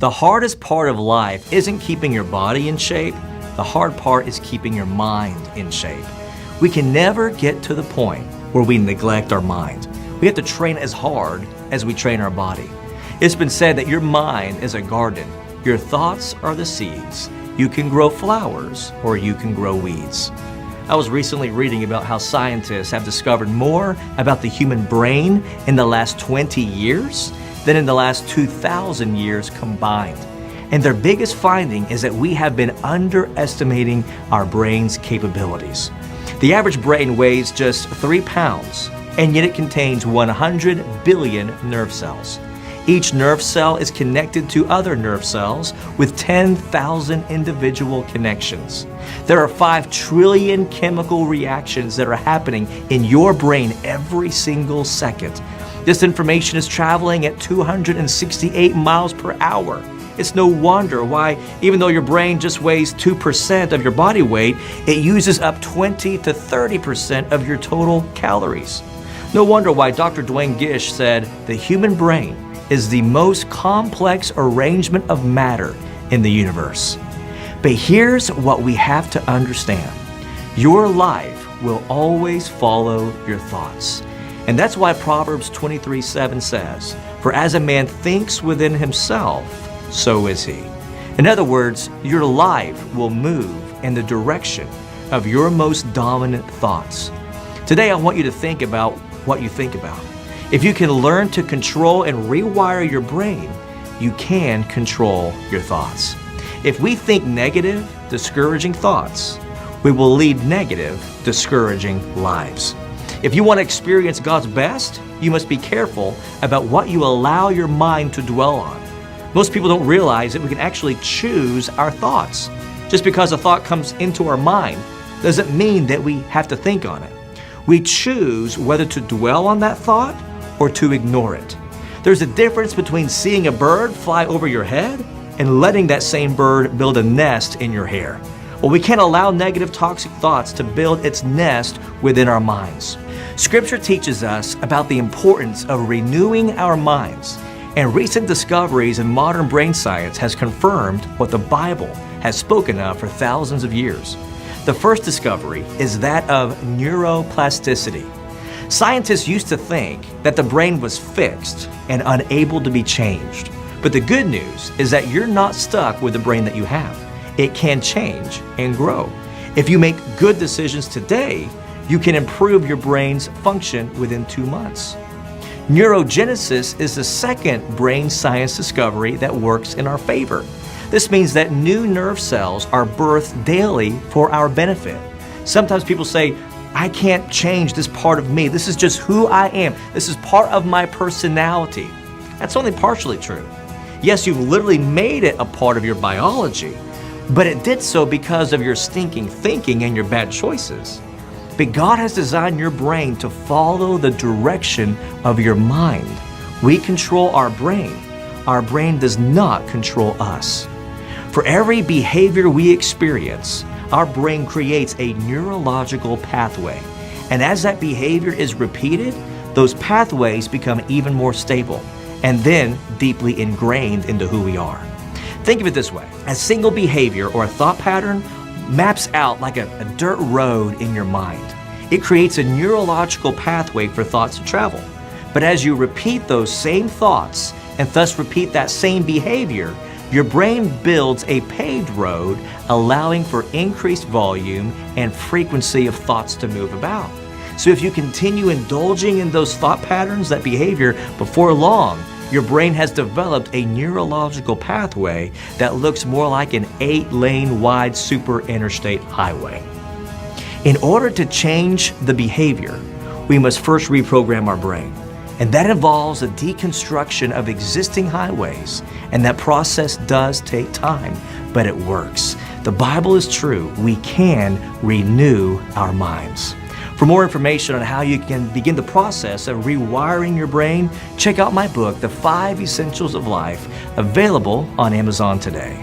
The hardest part of life isn't keeping your body in shape. The hard part is keeping your mind in shape. We can never get to the point where we neglect our mind. We have to train as hard as we train our body. It's been said that your mind is a garden. Your thoughts are the seeds. You can grow flowers or you can grow weeds. I was recently reading about how scientists have discovered more about the human brain in the last 20 years than in the last 2,000 years combined. And their biggest finding is that we have been underestimating our brain's capabilities. The average brain weighs just 3 pounds, and yet it contains 100 billion nerve cells. Each nerve cell is connected to other nerve cells with 10,000 individual connections. There are 5 trillion chemical reactions that are happening in your brain every single second. This information is traveling at 268 miles per hour. It's no wonder why, even though your brain just weighs 2% of your body weight, it uses up 20 to 30% of your total calories. No wonder why Dr. Dwayne Gish said the human brain is the most complex arrangement of matter in the universe. But here's what we have to understand. Your life will always follow your thoughts. And that's why Proverbs 23:7 says, "For as a man thinks within himself, so is he." In other words, your life will move in the direction of your most dominant thoughts. Today, I want you to think about what you think about. If you can learn to control and rewire your brain, you can control your thoughts. If we think negative, discouraging thoughts, we will lead negative, discouraging lives. If you want to experience God's best, you must be careful about what you allow your mind to dwell on. Most people don't realize that we can actually choose our thoughts. Just because a thought comes into our mind doesn't mean that we have to think on it. We choose whether to dwell on that thought or to ignore it. There's a difference between seeing a bird fly over your head and letting that same bird build a nest in your hair. Well, we can't allow negative, toxic thoughts to build its nest within our minds. Scripture teaches us about the importance of renewing our minds, and recent discoveries in modern brain science has confirmed what the Bible has spoken of for thousands of years. The first discovery is that of neuroplasticity. Scientists used to think that the brain was fixed and unable to be changed. But the good news is that you're not stuck with the brain that you have. It can change and grow. If you make good decisions today, you can improve your brain's function within 2 months. Neurogenesis is the second brain science discovery that works in our favor. This means that new nerve cells are birthed daily for our benefit. Sometimes people say, "I can't change this part of me. This is just who I am. This is part of my personality." That's only partially true. Yes, you've literally made it a part of your biology, but it did so because of your stinking thinking and your bad choices. But God has designed your brain to follow the direction of your mind. We control our brain. Our brain does not control us. For every behavior we experience, our brain creates a neurological pathway. And as that behavior is repeated, those pathways become even more stable and then deeply ingrained into who we are. Think of it this way. A single behavior or a thought pattern maps out like a dirt road in your mind. It creates a neurological pathway for thoughts to travel. But as you repeat those same thoughts and thus repeat that same behavior, your brain builds a paved road, allowing for increased volume and frequency of thoughts to move about. So if you continue indulging in those thought patterns, that behavior, before long, your brain has developed a neurological pathway that looks more like an 8-lane wide super interstate highway. In order to change the behavior, we must first reprogram our brain. And that involves a deconstruction of existing highways. And that process does take time, but it works. The Bible is true. We can renew our minds. For more information on how you can begin the process of rewiring your brain, check out my book, The 5 Essentials of Life, available on Amazon today.